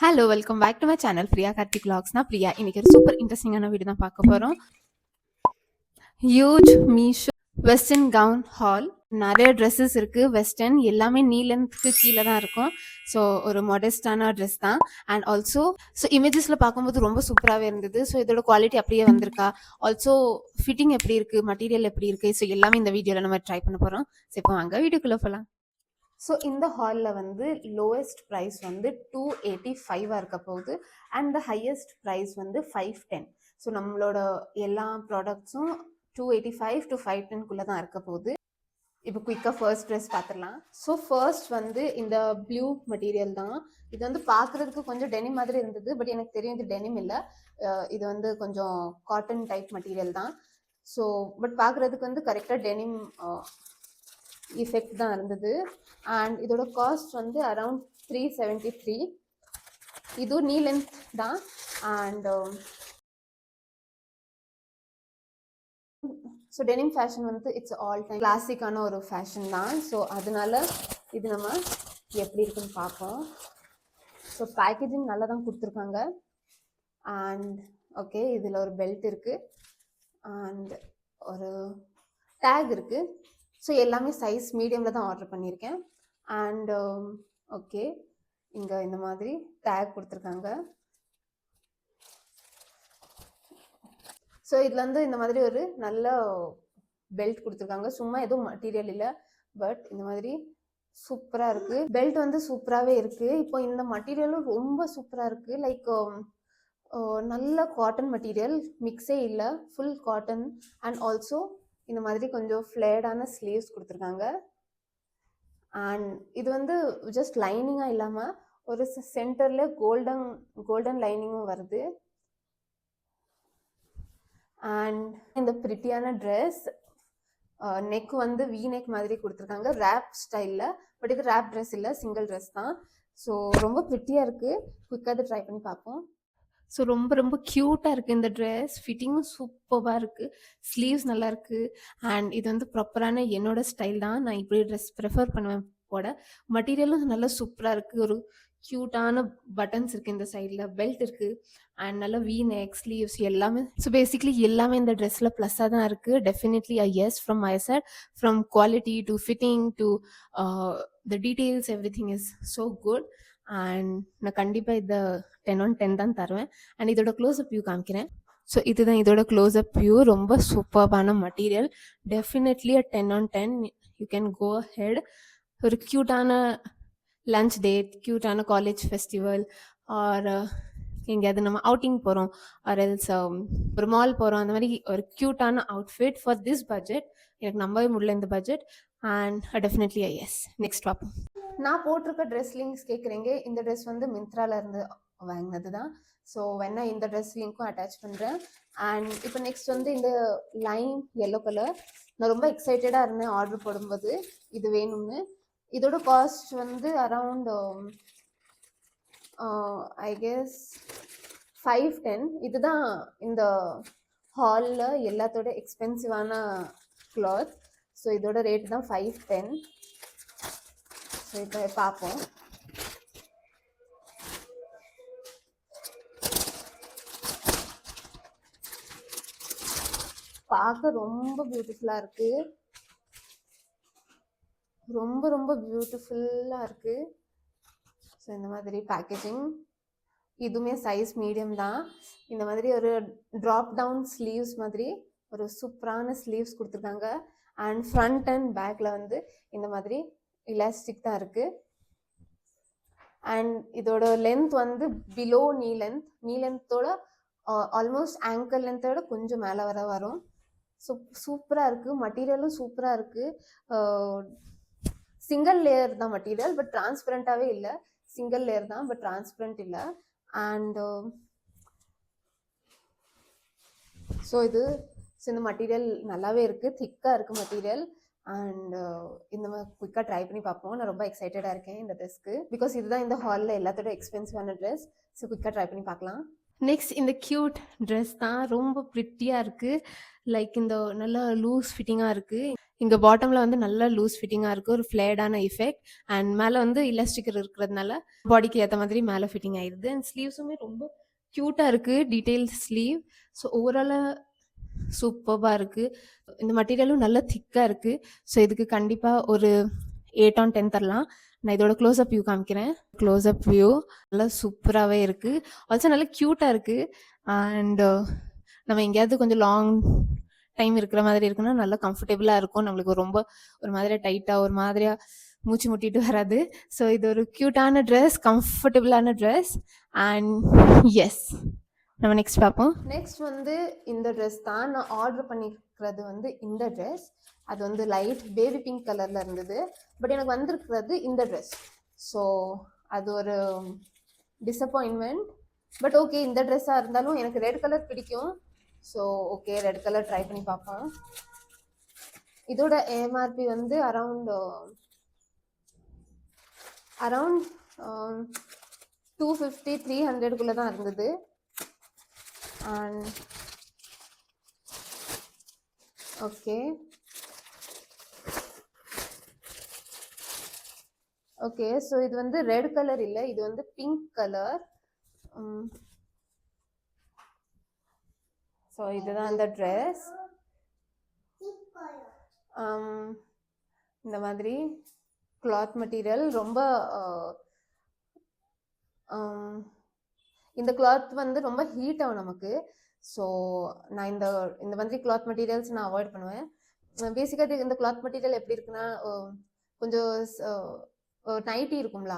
Hello welcome back to my channel Priya Karthik vlogsனா பிரியா இன்னைக்கு ஒரு சூப்பர் இன்ட்ரெஸ்டிங்கான வீடியோ தான் பார்க்க போகிறோம். Huge Meesho western gown haul. நிறைய ட்ரெஸ்ஸஸ் இருக்குது. வெஸ்டர்ன் எல்லாமே நீ லென்த்துக்கு கீழே தான் இருக்கும். ஸோ ஒரு மாடஸ்டான ட்ரெஸ் தான். அண்ட் ஆல்சோ ஸோ இமேஜஸில் பார்க்கும்போது ரொம்ப சூப்பராகவே இருந்தது. ஸோ இதோட குவாலிட்டி அப்படியே வந்திருக்கா, ஆல்சோ ஃபிட்டிங் எப்படி இருக்குது, மெட்டீரியல் எப்படி இருக்குது, ஸோ எல்லாமே இந்த வீடியோவில் நம்ம ட்ரை பண்ண போகிறோம். ஸோ இப்போ வாங்க வீடியோக்குள்ளே போகலாம். ஸோ இந்த ஹாலில் வந்து லோவஸ்ட் ப்ரைஸ் வந்து 285 இருக்க போகுது. அண்ட் த ஹையஸ்ட் ப்ரைஸ் வந்து 510. ஸோ நம்மளோட எல்லா ப்ராடக்ட்ஸும் 285 to 510 தான் இருக்க போகுது. இப்போ குயிக்காக ஃபர்ஸ்ட் ட்ரெஸ் பார்த்துடலாம். ஸோ ஃபர்ஸ்ட் வந்து இந்த ப்ளூ மெட்டீரியல் தான். இது வந்து பார்க்குறதுக்கு கொஞ்சம் டெனிம் மாதிரி இருந்தது, பட் எனக்கு தெரியும் இது டெனிம் இல்லை, இது வந்து கொஞ்சம் காட்டன் டைப் மெட்டீரியல் தான். ஸோ பட் பார்க்குறதுக்கு வந்து கரெக்டாக டெனிம் எஃபெக்ட் தான் இருந்தது. அண்ட் இதோட காஸ்ட் வந்து அரவுண்ட் 373. இது நீ லென்த் தான். அண்ட் ஸோ டெனிம் ஃபேஷன் வந்து இட்ஸ் ஆல் டைம் கிளாசிக்கான ஒரு ஃபேஷன் தான். ஸோ அதனால இது நம்ம எப்படி இருக்குன்னு பார்ப்போம். ஸோ பேக்கேஜிங் நல்லா தான் கொடுத்துருக்காங்க. அண்ட் ஓகே, இதில் ஒரு பெல்ட் இருக்குது அண்ட் ஒரு டேக் இருக்குது. ஸோ எல்லாமே சைஸ் மீடியமில் தான் ஆர்டர் பண்ணியிருக்கேன். அண்ட் ஓகே, இங்கே இந்த மாதிரி டேக் கொடுத்துருக்காங்க. ஸோ இதில் வந்து இந்த மாதிரி ஒரு நல்ல பெல்ட் கொடுத்துருக்காங்க. சும்மா எதுவும் மெட்டீரியல் இல்லை, பட் இந்த மாதிரி சூப்பராக இருக்குது. பெல்ட் வந்து சூப்பராகவே இருக்குது. இப்போ இந்த மெட்டீரியலும் ரொம்ப சூப்பராக இருக்குது. லைக் நல்ல காட்டன் மெட்டீரியல், மிக்ஸே இல்லை, ஃபுல் காட்டன். அண்ட் ஆல்சோ இந்த மாதிரி கொஞ்சம் ஃப்ளேடான ஸ்லீவ்ஸ் கொடுத்துருக்காங்க. அண்ட் இது வந்து ஜஸ்ட் லைனிங்காக இல்லாமல் ஒரு சென்டரில் கோல்டன் லைனிங்கும் வருது. அண்ட் இந்த பிரிட்டியான ட்ரெஸ் நெக் வந்து வி நெக் மாதிரி கொடுத்துருக்காங்க, ரேப் ஸ்டைலில். பட் இது ரேப் ட்ரெஸ் இல்லை, சிங்கிள் ட்ரெஸ் தான். ஸோ ரொம்ப பிரிட்டியாக இருக்குது. குயிக்காக ட்ரை பண்ணி பார்ப்போம். ஸோ ரொம்ப ரொம்ப க்யூட்டாக இருக்குது இந்த ட்ரெஸ். ஃபிட்டிங்கும் சூப்பராக இருக்குது, ஸ்லீவ்ஸ் நல்லா இருக்குது. அண்ட் இது வந்து ப்ராப்பரான என்னோட ஸ்டைல் தான். நான் இப்படி ட்ரெஸ் ப்ரிஃபர் பண்ணுவேன் போட. மெட்டீரியலும் நல்லா சூப்பராக இருக்குது. ஒரு க்யூட்டான பட்டன்ஸ் இருக்குது இந்த சைடில், பெல்ட் இருக்குது, அண்ட் நல்லா வி நெக், ஸ்லீவ்ஸ் எல்லாமே. ஸோ பேசிக்லி எல்லாமே இந்த ட்ரெஸ்ஸில் ப்ளஸ்ஸாக தான் இருக்குது. Definitely yes from my side. From quality to fitting to the details, everything is so good. And நான் கண்டிப்பாக இதை 10 on 10 தான் தருவேன். அண்ட் இதோட க்ளோஸ்அப் வியூ காமிக்கிறேன். ஸோ இதுதான் இதோட க்ளோஸ்அப் வியூ. ரொம்ப சூப்பரான material, definitely 10 on 10. You can go ahead. ஒரு க்யூட்டான லன்ச் டேட், க்யூட்டான காலேஜ் ஃபெஸ்டிவல், ஆர் எங்கேயாவது நம்ம அவுட்டிங் போகிறோம், ஆர் எல்ஸ் ஒரு மால் போகிறோம், அந்த மாதிரி ஒரு க்யூட்டான அவுட்ஃபிட் ஃபார் திஸ் பட்ஜெட். எனக்கு நம்பவே முடியல இந்த budget. And definitely yes. Next பார்ப்போம். நான் போட்டிருக்க ட்ரெஸ் லிங்க்ஸ் கேட்குறீங்க. இந்த ட்ரெஸ் வந்து மிந்த்ரால இருந்து வாங்கினது தான். ஸோ வேணா இந்த ட்ரெஸ் லிங்க்கும் அட்டாச் பண்ணுறேன். அண்ட் இப்போ நெக்ஸ்ட் வந்து இந்த லைன் எல்லோ கலர். நான் ரொம்ப எக்ஸைட்டடாக இருந்தேன் ஆர்டர் போடும்போது இது வேணும்னு. இதோட காஸ்ட் வந்து அரவுண்ட் ஐ கெஸ் 510. இதுதான் இந்த ஹாலில் எல்லாத்தோட எக்ஸ்பென்சிவான கிளாத். ஸோ இதோட ரேட் தான் 510. ஸோ இப்போ பார்ப்போம். பார்க்க ரொம்ப பியூட்டிஃபுல்லாக இருக்குது, ரொம்ப ரொம்ப பியூட்டிஃபுல்லாக இருக்குது. ஸோ இந்த மாதிரி பேக்கேஜிங், இதுவுமே சைஸ் மீடியம் தான். இந்த மாதிரி ஒரு ட்ராப் டவுன் ஸ்லீவ்ஸ் மாதிரி ஒரு சூப்பரான ஸ்லீவ்ஸ் கொடுத்துருக்காங்க. அண்ட் ஃப்ரண்ட் அண்ட் பேக்கில் வந்து இந்த மாதிரி இலாஸ்டிக் தான் இருக்குது. அண்ட் இதோட லென்த் வந்து பிலோ நீ லென்த்தோட ஆல்மோஸ்ட் ஆங்கிள் லென்த்தோட கொஞ்சம் மேலே வரும். சூப்பராக இருக்குது. மெட்டீரியலும் சூப்பராக இருக்குது. சிங்கிள் லேயர் தான் மெட்டீரியல், பட் டிரான்ஸ்பரண்ட்டாகவே இல்லை. சிங்கிள் லேயர் தான், பட் டிரான்ஸ்பரண்ட் இல்லை. அண்ட் ஸோ இந்த மெட்டீரியல் நல்லாவே இருக்குது, திக்காக இருக்குது மெட்டீரியல். அண்ட் இந்த மாதிரி குயிக்காக ட்ரை பண்ணி பார்ப்போம். நான் ரொம்ப எக்ஸைட்டடாக இருக்கேன் இந்த ட்ரெஸ்க்கு, பிகாஸ் இதுதான் இந்த ஹாலில் எல்லாத்தோட எக்ஸ்பென்சிவான ட்ரெஸ். ஸோ குயிக்காக ட்ரை பண்ணி பார்க்கலாம். நெக்ஸ்ட் இந்த கியூட் ட்ரெஸ் தான். ரொம்ப ப்ரிட்டியா இருக்கு. லைக் இந்த நல்லா லூஸ் ஃபிட்டிங்கா இருக்கு. இங்க பாட்டம்ல வந்து நல்லா லூஸ் ஃபிட்டிங்கா இருக்கு. ஒரு ஃப்ளேர்டான எஃபெக்ட். அண்ட் மேல வந்து எலாஸ்டிக்கர் இருக்கிறதுனால பாடிக்கு ஏத்த மாதிரி மேல ஃபிட்டிங் ஆயிருது. அண்ட் ஸ்லீவ்ஸுமே ரொம்ப கியூட்டா இருக்கு. Detail sleeve. ஸோ ஓவராலா சூப்பர்பா இருக்கு. இந்த மெட்டீரியலும் நல்லா திக்கா இருக்கு. ஸோ இதுக்கு கண்டிப்பா ஒரு 8 ஆன் 10 தரலாம். நான் இதோட க்ளோஸ் அப் வியூ காமிக்கிறேன். க்ளோஸ் அப் வியூ நல்லா சூப்பராவே இருக்கு. ஆல்சோ நல்லா கியூட்டா இருக்கு. அண்ட் நம்ம எங்கேயாவது கொஞ்சம் லாங் டைம் இருக்கிற மாதிரி இருக்குன்னா நல்லா கம்ஃபர்டபுளா இருக்கும். நம்மளுக்கு ரொம்ப ஒரு மாதிரியா டைட்டா ஒரு மாதிரியா மூச்சு முட்டிட்டு வராது. ஸோ இது ஒரு கியூட்டான ட்ரெஸ், கம்ஃபர்டபுளான ட்ரெஸ். அண்ட் எஸ், நம்ம நெக்ஸ்ட் பார்ப்போம். நெக்ஸ்ட் வந்து இந்த ட்ரெஸ் தான். நான் ஆர்டர் பண்ணிக்கிறது வந்து இந்த ட்ரெஸ். அது வந்து லைட் பேபி பிங்க் கலர்ல இருந்தது. பட் எனக்கு வந்திருக்கிறது இந்த ட்ரெஸ். ஸோ அது ஒரு டிசப்பாயின்மெண்ட். பட் ஓகே, இந்த ட்ரெஸ்ஸாக இருந்தாலும் எனக்கு ரெட் கலர் பிடிக்கும். So okay, red colour try பண்ணி பார்ப்போம். இதோட எம்ஆர்பி வந்து அரவுண்ட் 250-300 தான் இருந்தது. அண்ட் ஓகே ஓகே, ஸோ இது வந்து ரெட் கலர் இல்லை, இது வந்து பிங்க் கலர். ஸோ இதுதான் அந்த ட்ரெஸ். இந்த மாதிரி கிளாத் மெட்டீரியல் ரொம்ப இந்த கிளாத் வந்து ரொம்ப ஹீட் ஆகும் நமக்கு. ஸோ நான் இந்த மாதிரி கிளாத் மெட்டீரியல்ஸ் நான் அவாய்ட் பண்ணுவேன். பேசிக்காக இந்த கிளாத் மெட்டீரியல் எப்படி இருக்குன்னா, கொஞ்சம் நைட்டி இருக்கும்ல,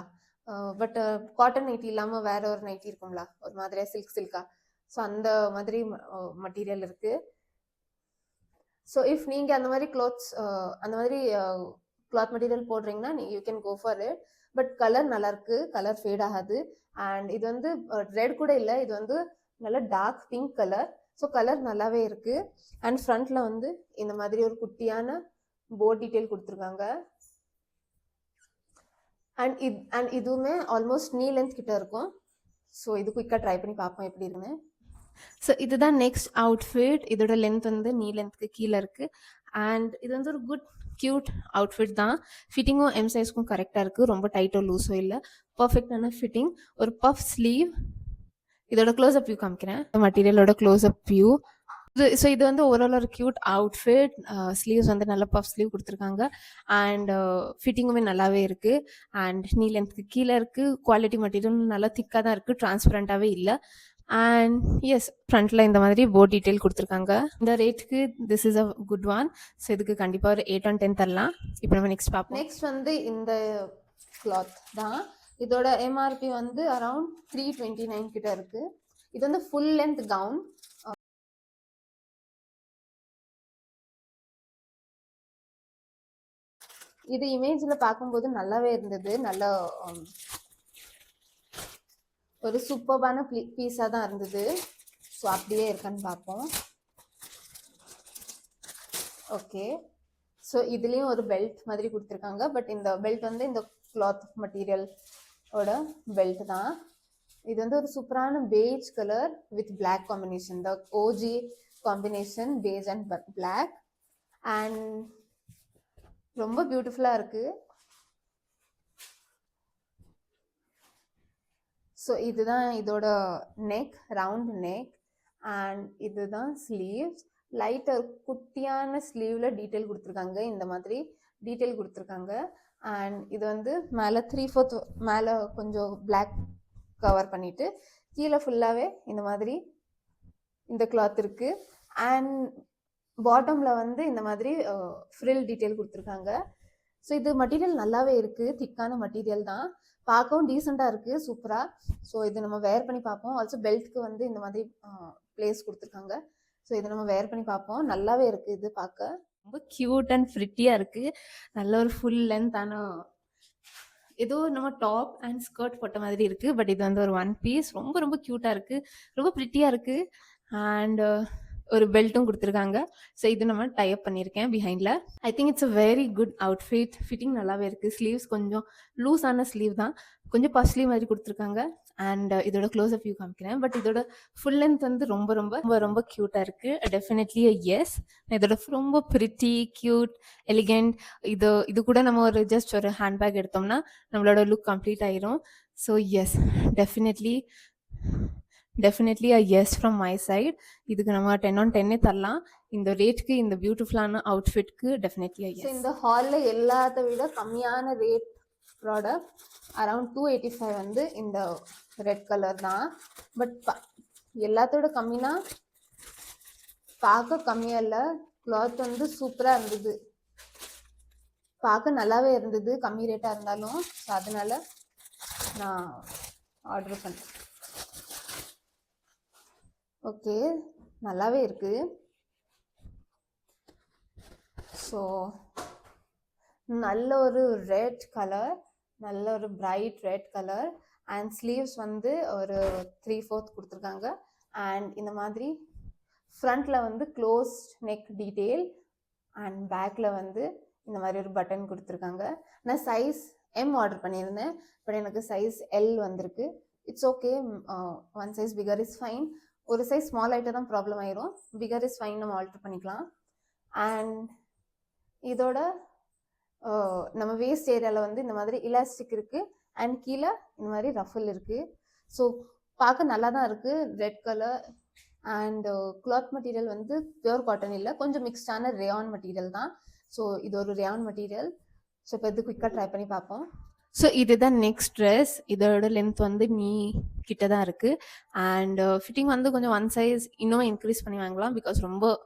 பட் காட்டன் நைட்டி இல்லாமல் வேற ஒரு நைட்டி இருக்கும்ல, ஒரு மாதிரியா சில்கா. ஸோ அந்த மாதிரி மெட்டீரியல் இருக்கு. ஸோ இஃப் நீங்கள் அந்த மாதிரி கிளாத் மெட்டீரியல் போடுறீங்கன்னா you can go for it. But colour நல்லா இருக்கு, கலர் ஃபேட் ஆகாது. அண்ட் இது வந்து ரெட் கூட இல்லை, இது வந்து நல்ல dark pink colour. So colour நல்லாவே இருக்கு. அண்ட் ஃப்ரண்ட்ல வந்து இந்த மாதிரி ஒரு குட்டியான போர்ட் டீட்டெயில் கொடுத்துருக்காங்க. அண்ட் இதுவுமே ஆல்மோஸ்ட் நீ லென்த் கிட்ட இருக்கும். ஸோ இது குயிக்காக ட்ரை பண்ணி பார்ப்போம் எப்படி இருக்குன்னு. ஸோ இதுதான் நெக்ஸ்ட் அவுட்ஃபிட். இதோட லென்த் வந்து நீ லென்த்துக்கு கீழே இருக்குது. அண்ட் இது வந்து ஒரு குட் க்யூட் அவுட்ஃபிட் தான். ஃபிட்டிங்கும் எம் சைஸ்க்கும் கரெக்டாக இருக்குது. ரொம்ப டைட்டோ லூஸோ இல்லை, பர்ஃபெக்டான ஃபிட்டிங். ஒரு பஃப் ஸ்லீவ். இதோட க்ளோஸ்அப் வியூ காமிக்கிறேன். மெட்டீரியலோட க்ளோஸ்அப் வியூ. ஸோ இது வந்து ஓவரால் ஒரு க்யூட் அவுட்ஃபிட். ஸ்லீவ்ஸ் வந்து நல்ல பஃப் ஸ்லீவ் கொடுத்துருக்காங்க. அண்ட் ஃபிட்டிங்குமே நல்லாவே இருக்குது. அண்ட் நீ லென்த்துக்கு கீழே இருக்குது. குவாலிட்டி மெட்டீரியல் நல்லா திக்காக தான் இருக்குது, டிரான்ஸ்பரண்ட்டாகவே இல்லை. அண்ட் எஸ், ஃப்ரண்ட்ல இந்த மாதிரி போர்ட் டீட்டெயில் கொடுத்துருக்காங்க. இந்த ரேட்டுக்கு this is a good one. So இதுக்கு கண்டிப்பாக ஒரு 8 on 10 தரலாம். இப்போ நம்ம நெக்ஸ்ட் பார்ப்போம். நெக்ஸ்ட் வந்து இந்த கிளாத் தான். இதோட எம்ஆர்பி வந்து அரவுண்ட் 329 கிட்ட இருக்கு. இது வந்து ஃபுல் லென்த் கவுன். இது இமேஜ்ல பார்க்கும்போது நல்லாவே இருந்தது. நல்ல ஒரு சூப்பர்பான பீஸா தான் இருந்தது. ஸோ அப்படியே இருக்கான்னு பார்ப்போம். ஓகே, ஸோ இதுலேயும் ஒரு பெல்ட் மாதிரி கொடுத்துருக்காங்க. பட் இந்த பெல்ட் வந்து இந்த கிளாத் மெட்டீரியலோட பெல்ட் தான். இது வந்து ஒரு சூப்பரான beige colour with black combination. The OG combination, beige and black. And ரொம்ப பியூட்டிஃபுல்லாக இருக்குது. ஸோ இதுதான் இதோட நெக், ரவுண்ட் நெக். அண்ட் இதுதான் ஸ்லீவ்ஸ். லைட்டாக குட்டியான ஸ்லீவில் டீட்டெயில் கொடுத்துருக்காங்க. இந்த மாதிரி டீட்டெயில் கொடுத்துருக்காங்க. அண்ட் இது வந்து மேலே 3/4 மேலே கொஞ்சம் பிளாக் கவர் பண்ணிவிட்டு கீழே ஃபுல்லாகவே இந்த மாதிரி இந்த கிளாத் இருக்குது. அண்ட் பாட்டமில் வந்து இந்த மாதிரி ஃப்ரில் டீட்டெயில் கொடுத்துருக்காங்க. ஸோ இது மெட்டீரியல் நல்லாவே இருக்குது, திக்கான மெட்டீரியல் தான். பார்க்கவும் டீசெண்டாக இருக்குது, சூப்பராக. ஸோ இது நம்ம வேர் பண்ணி பார்ப்போம். ஆல்சோ பெல்ட்க்கு வந்து இந்த மாதிரி பிளேஸ் கொடுத்துருக்காங்க. ஸோ இதை நம்ம வேர் பண்ணி பார்ப்போம். நல்லாவே இருக்குது இது பார்க்க. ரொம்ப க்யூட் அண்ட் ஃப்ரிட்டியாக இருக்குது. நல்ல ஒரு ஃபுல் லென்த்தான ஏதோ நம்ம டாப் அண்ட் ஸ்கர்ட் போட்ட மாதிரி இருக்குது. பட் இது வந்து ஒரு ஒன் பீஸ். ரொம்ப ரொம்ப க்யூட்டாக இருக்குது, ரொம்ப ப்ரிட்டியாக இருக்குது. அண்ட் ஒரு பெல்ட்டும் கொடுத்துருக்காங்க. ஸோ இது நம்ம டைப் பண்ணியிருக்கேன் பிஹைண்டில். I think it's a very good outfit. Fitting நல்லாவே இருக்குது. ஸ்லீவ்ஸ் கொஞ்சம் லூஸான ஸ்லீவ் தான், கொஞ்சம் பஃப் ஸ்லீவ் மாதிரி கொடுத்துருக்காங்க. அண்ட் இதோட க்ளோஸ்அப் வியூ காமிக்கிறேன். பட் இதோட ஃபுல் லென்த் வந்து ரொம்ப ரொம்ப ரொம்ப ரொம்ப க்யூட்டாக இருக்குது. Definitely S. இதோட ரொம்ப பிரிட்டி க்யூட் எலிகெண்ட். இது கூட நம்ம ஜஸ்ட் ஒரு ஹேண்ட்பேக் எடுத்தோம்னா நம்மளோட லுக் கம்ப்ளீட் ஆயிரும். So yes, definitely yes from my side. இதுக்கு நம்ம 10 on 10 தரலாம். இந்த ரேட்டுக்கு இந்த பியூட்டிஃபுல்லான அவுட்ஃபிட்க்கு டெஃபினெட்லி எஸ். இந்த ஹாலில் எல்லாத்த விட கம்மியான ரேட் ப்ராடக்ட் அரவுண்ட் 285 வந்து இந்த ரெட் கலர் தான். பட் எல்லாத்தோட கம்மினா பார்க்க கம்மியாக இல்லை, கிளாத் வந்து சூப்பராக இருந்தது, பார்க்க நல்லாவே இருந்தது கம்மி ரேட்டாக இருந்தாலும். ஸோ அதனால நான் ஆர்டர் பண்ணேன். ஓகே, நல்லாவே இருக்குது. ஸோ நல்ல ஒரு ரெட் கலர், நல்ல ஒரு bright red colour. And sleeves வந்து ஒரு 3/4 கொடுத்துருக்காங்க. அண்ட் இந்த மாதிரி ஃப்ரண்ட்டில் வந்து க்ளோஸ்ட் நெக் டீட்டெயில் அண்ட் பேக்கில் வந்து இந்த மாதிரி ஒரு பட்டன் கொடுத்துருக்காங்க. நான் சைஸ் எம் ஆர்டர் பண்ணியிருந்தேன், பட் எனக்கு சைஸ் எல் வந்திருக்கு. It's okay, one size bigger is fine. ஒரு சைஸ் ஸ்மால் ஆகிட்ட தான் ப்ராப்ளம் ஆயிரும், பிகர் இஸ் ஃபைன், நம்ம ஆல்டர் பண்ணிக்கலாம். அண்ட் இதோட நம்ம வேஸ்ட் ஏரியாவில் வந்து இந்த மாதிரி இலாஸ்டிக் இருக்குது அண்ட் கீழே இந்த மாதிரி ரஃபல் இருக்குது. ஸோ பார்க்க நல்லா தான் இருக்குது. Red colour and cloth material வந்து பியூர் காட்டன் இல்லை, கொஞ்சம் மிக்ஸ்டான ரேயான் மெட்டீரியல் தான். ஸோ இது ஒரு ரேயான் மெட்டீரியல். ஸோ இப்போ இது குயிக்காக ட்ரை பண்ணி பார்ப்போம். ஸோ இதுதான் நெக்ஸ்ட் ட்ரெஸ். இதோட லென்த் வந்து நீ கிட்ட தான் இருக்குது. அண்ட் ஃபிட்டிங் வந்து கொஞ்சம் ஒன் சைஸ் இன்னும் இன்க்ரீஸ் பண்ணி வாங்கலாம், பிகாஸ் ரொம்ப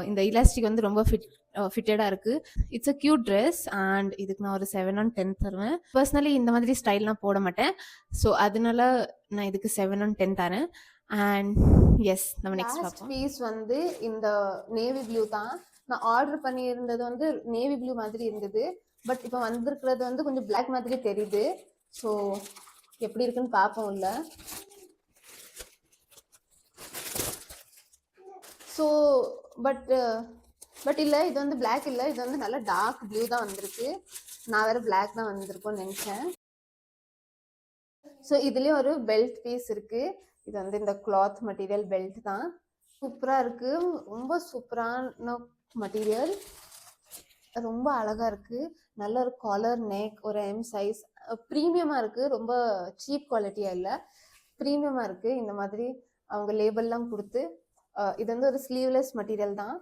இந்த இலாஸ்டிக் வந்து ரொம்ப ஃபிட்டடாக இருக்குது. It's a cute dress. And இதுக்கு நான் ஒரு 7 on 10 தருவேன். பர்சனலி இந்த மாதிரி ஸ்டைல்லாம் போட மாட்டேன், ஸோ அதனால நான் இதுக்கு 7 on 10 தரேன். அண்ட் எஸ், நம்ம நெக்ஸ்ட் பீஸ் வந்து இந்த நேவி ப்ளூ தான். நான் ஆர்டர் பண்ணியிருந்தது வந்து நேவி ப்ளூ மாதிரி இருந்தது, பட் இப்போ வந்திருக்கிறது வந்து கொஞ்சம் பிளாக் மாதிரி தெரியுது. ஸோ எப்படி இருக்குன்னு பார்ப்போம் உள்ள. ஸோ பட் இல்லை, இது வந்து பிளாக் இல்லை, இது வந்து நல்ல டார்க் ப்ளூ தான் வந்திருக்கு. நான் வேறு பிளாக் தான் வந்திருக்கோன்னு நினச்சேன். ஸோ இதுலேயும் ஒரு பெல்ட் பீஸ் இருக்குது. இது வந்து இந்த கிளாத் மெட்டீரியல் பெல்ட் தான். சூப்பராக இருக்குது, ரொம்ப சூப்பரான மெட்டீரியல், ரொம்ப அழகாக இருக்குது. நல்ல ஒரு காலர் நெக், ஒரு எம் சைஸ், ப்ரீமியமாக இருக்குது. ரொம்ப சீப் குவாலிட்டியாக இல்லை, ப்ரீமியமாக இருக்குது. இந்த மாதிரி அவங்க லேபிள்லாம் கொடுத்து இது வந்து ஒரு ஸ்லீவ்லெஸ் மெட்டீரியல் தான்.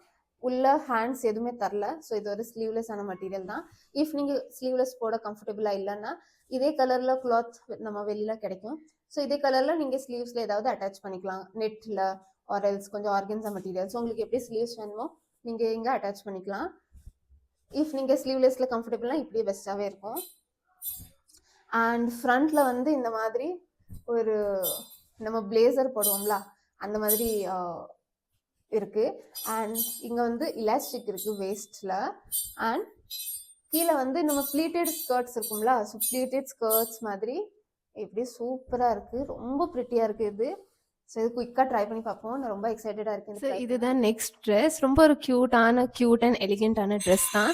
உள்ள ஹேண்ட்ஸ் எதுவுமே தரல. ஸோ இது ஒரு ஸ்லீவ்லெஸ்ஸான மெட்டீரியல் தான். இஃப் நீங்கள் ஸ்லீவ்லெஸ் போட கம்ஃபர்டபுளாக இல்லைன்னா இதே கலரில் கிளாத் நம்ம வெளியில் கிடைக்கும். ஸோ இதே கலரில் நீங்கள் ஸ்லீவ்ஸில் ஏதாவது அட்டாச் பண்ணிக்கலாம், நெட்டில் ஆர்எல்ஸ் கொஞ்சம் ஆர்கன்ஸா மெட்டீரியல்ஸ் உங்களுக்கு எப்படி ஸ்லீவ்ஸ் வேணுமோ நீங்கள் இங்கே அட்டாச் பண்ணிக்கலாம். இஃப் நீங்கள் ஸ்லீவ்லெஸில் கம்ஃபர்டபுளாக இப்படியே பெஸ்ட்டாகவே இருக்கும். அண்ட் ஃப்ரண்ட்டில் வந்து இந்த மாதிரி ஒரு நம்ம பிளேசர் போடுவோம்ல அந்த மாதிரி இருக்குது. அண்ட் இங்கே வந்து இலாஸ்டிக் இருக்குது வேஸ்ட்டில். அண்ட் கீழே வந்து நம்ம ப்ளீட்டட் ஸ்கர்ட்ஸ் இருக்கும்ல, ஸோ ப்ளீட்டட் ஸ்கர்ட்ஸ் மாதிரி இப்படி சூப்பராக இருக்குது, ரொம்ப ப்ரிட்டியாக இருக்குது இது. ஸோ இது குயிக்காக ட்ரை பண்ணி பார்ப்போம். நான் ரொம்ப எக்ஸைட்டடாக இருக்கேன். ஸோ இதுதான் நெக்ஸ்ட் ட்ரெஸ். ரொம்ப ஒரு க்யூட் அண்ட் எலிகென்ட்டான ட்ரெஸ் தான்.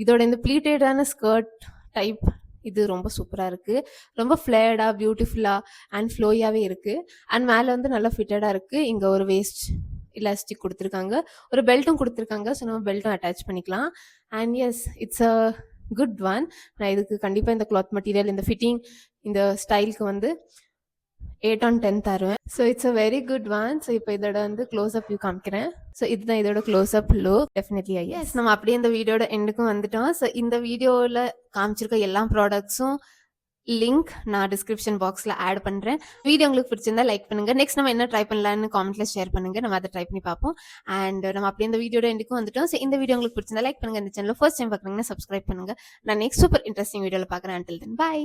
இதோட இந்த ப்ளீட்டடான ஸ்கர்ட் டைப் இது ரொம்ப சூப்பராக இருக்குது, ரொம்ப ஃப்ளேர்டாக பியூட்டிஃபுல்லாக அண்ட் ஃப்ளோயாகவே இருக்குது. அண்ட் மேலே வந்து நல்லா ஃபிட்டடாக இருக்குது. இங்கே ஒரு வேஸ்ட் இலாஸ்டிக் கொடுத்துருக்காங்க, ஒரு பெல்ட்டும் கொடுத்துருக்காங்க. ஸோ நம்ம பெல்ட்டும் அட்டாச் பண்ணிக்கலாம். And yes, it's a good one. நான் இதுக்கு கண்டிப்பாக இந்த கிளாத் மெட்டீரியல், இந்த ஃபிட்டிங், இந்த ஸ்டைலுக்கு வந்து 8 on 10 தருவேன். So it's a very good one. So இப்போ இதோட வந்து க்ளோஸ்அப் வியூ காமிக்கிறேன். ஸோ இதுதான் இதோட க்ளோஸ்அப் லுக். Definitely yes. நம்ம அப்படியே இந்த வீடியோட எண்டுக்கும் வந்துட்டோம். ஸோ இந்த வீடியோவில் காமிச்சிருக்க எல்லா ப்ராடக்ட்ஸும் லிங்க் நான் டிஸ்கிரிப்ஷன் பாக்ஸில் ஆட் பண்ணுறேன். வீடியோ உங்களுக்கு பிடிச்சிருந்தா லைக் பண்ணுங்கள். நெக்ஸ்ட் நம்ம என்ன ட்ரை பண்ணலான்னு காமெண்ட்டில் ஷேர் பண்ணுங்கள், நம்ம அதை ட்ரை பண்ணி பார்ப்போம். அண்ட் நம்ம அப்படியே இந்த வீடியோட எண்டுக்கும் வந்துட்டோம். ஸோ இந்த வீடியோ உங்களுக்கு பிடிச்சிருந்தா லைக் பண்ணுங்கள். இந்த சேனலில் ஃபர்ஸ்ட் டைம் பார்க்குறீங்கன்னா சப்ஸ்கிரைப் பண்ணுங்கள். நான் நெக்ஸ்ட் சூப்பர் இன்ட்ரெஸ்டிங் வீடியோவில் பார்க்குறேன். Until then by.